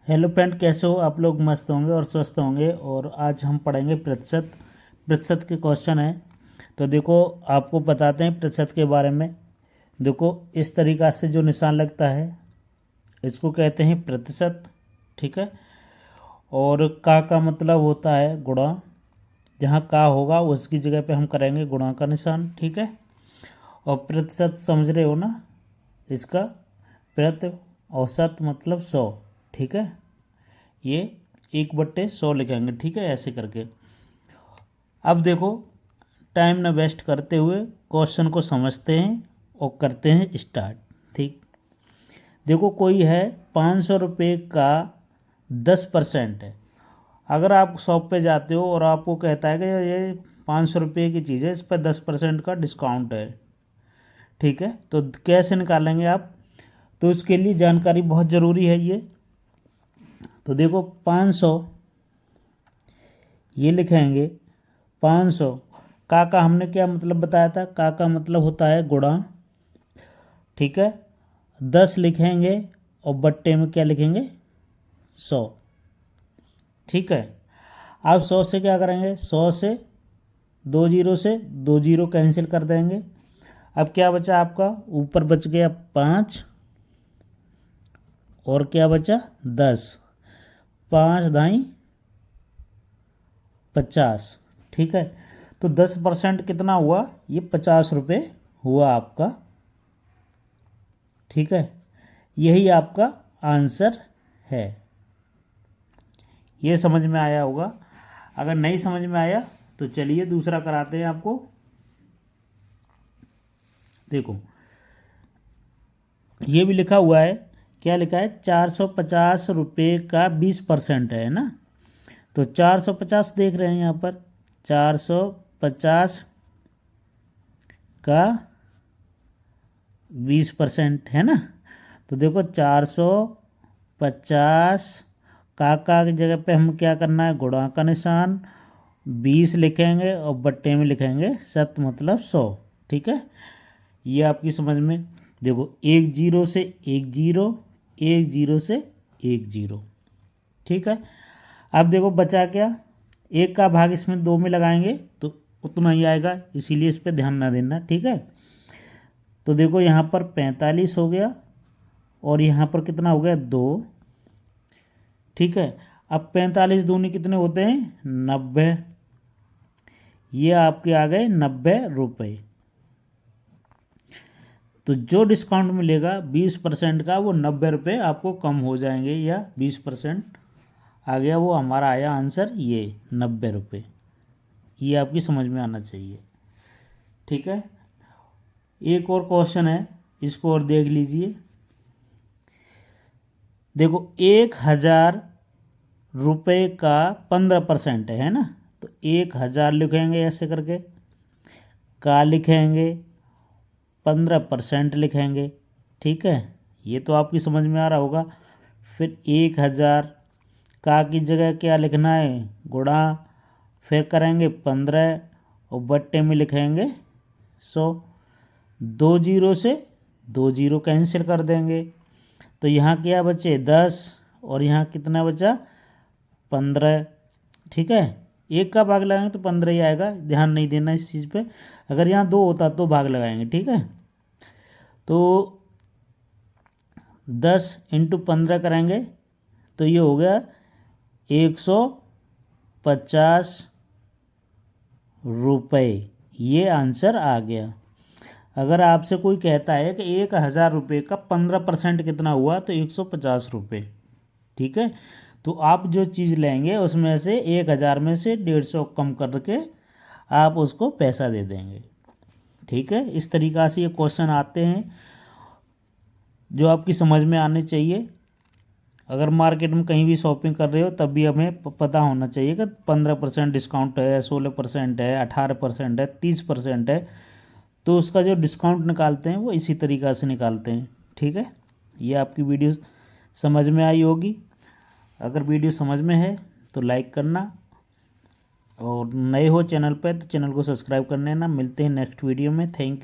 Hello friend, कैसे हो आप लोग? मस्त होंगे और स्वस्थ होंगे। और आज हम पढ़ेंगे प्रतिशत। प्रतिशत के क्वेश्चन है। तो देखो, आपको बताते हैं प्रतिशत के बारे में। देखो, इस तरीक़ा से जो निशान लगता है इसको कहते हैं प्रतिशत। ठीक है। और का मतलब होता है गुणा। जहाँ का होगा उसकी जगह पे हम करेंगे गुणा का निशान। ठीक है। और प्रतिशत समझ रहे हो ना इसका? प्रति औसत मतलब 100। ठीक है। ये 1/100 लिखेंगे। ठीक है, ऐसे करके। अब देखो, टाइम न वेस्ट करते हुए क्वेश्चन को समझते हैं और करते हैं स्टार्ट। ठीक। देखो, कोई है 500 रुपये का 10% है। अगर आप शॉप पे जाते हो और आपको कहता है कि ये 500 रुपये की चीज़ है, इस पर 10% का डिस्काउंट है। ठीक है। तो कैसे निकालेंगे आप? तो उसके लिए जानकारी बहुत ज़रूरी है ये। तो देखो, 500 ये लिखेंगे। 500 का हमने क्या मतलब बताया था? का मतलब होता है गुणा। ठीक है। 10 लिखेंगे और बट्टे में क्या लिखेंगे? 100। ठीक है। अब 100 से क्या करेंगे? 100 से 2 जीरो कैंसिल कर देंगे। अब क्या बचा आपका? ऊपर बच गया 5 और क्या बचा? 10। 5 दाई 50। ठीक है। तो 10% कितना हुआ? ये 50 रुपये हुआ आपका। ठीक है। यही आपका आंसर है। ये समझ में आया होगा। अगर नहीं समझ में आया तो चलिए दूसरा कराते हैं आपको। देखो, ये भी लिखा हुआ है। क्या लिखा है? 450 रुपये का 20% है ना। तो 450 देख रहे हैं यहाँ पर। 450 का 20% है ना। तो देखो, 450 का की जगह पे हम क्या करना है? गुणा का निशान। 20 लिखेंगे और बट्टे में लिखेंगे 7 मतलब 100। ठीक है। ये आपकी समझ में। देखो, 1 जीरो से 1 जीरो, 1 जीरो से 1 जीरो। ठीक है। अब देखो बचा क्या? 1 का भाग इसमें 2 में लगाएंगे तो उतना ही आएगा, इसीलिए इस पर ध्यान ना देना। ठीक है। तो देखो, यहाँ पर 45 हो गया और यहाँ पर कितना हो गया? 2। ठीक है। अब 45 दूनी कितने होते हैं? 90। ये आपके आ गए 90 रुपये। तो जो डिस्काउंट मिलेगा 20% का, वो 90 रुपये आपको कम हो जाएंगे, या 20% आ गया। वो हमारा आया आंसर ये 90 रुपये। ये आपकी समझ में आना चाहिए। ठीक है। एक और क्वेश्चन है, इसको और देख लीजिए। देखो, 1000 रुपये का 15% है ना। तो 1000 लिखेंगे ऐसे करके, का लिखेंगे, 15% लिखेंगे। ठीक है। ये तो आपकी समझ में आ रहा होगा। फिर 1000 का की जगह क्या लिखना है? गुणा। फिर करेंगे 15 और बट्टे में लिखेंगे 100। 2 जीरो से 2 जीरो कैंसिल कर देंगे। तो यहाँ क्या बचे? 10 और यहाँ कितना बचा? 15। ठीक है। 1 का भाग लगाएंगे तो 15 ही आएगा, ध्यान नहीं देना इस चीज़ पे। अगर यहाँ 2 होता तो भाग लगाएंगे। ठीक है। तो 10 × 15 करेंगे तो ये हो गया 150 रुपये। ये आंसर आ गया। अगर आपसे कोई कहता है कि 1000 रुपये का 15% कितना हुआ, तो 150 रुपये। ठीक है। तो आप जो चीज़ लेंगे उसमें से 1000 में से 150 कम करके आप उसको पैसा दे देंगे। ठीक है। इस तरीक़ा से ये क्वेश्चन आते हैं जो आपकी समझ में आने चाहिए। अगर मार्केट में कहीं भी शॉपिंग कर रहे हो तब भी हमें पता होना चाहिए कि 15% डिस्काउंट है, 16% है, 18% है, 30% है। तो उसका जो डिस्काउंट निकालते हैं वो इसी तरीक़ा से निकालते हैं। ठीक है। ये आपकी वीडियो समझ में आई होगी। अगर वीडियो समझ में है तो लाइक करना, और नए हो चैनल पर तो चैनल को सब्सक्राइब कर लेना। मिलते हैं नेक्स्ट वीडियो में। Thank you.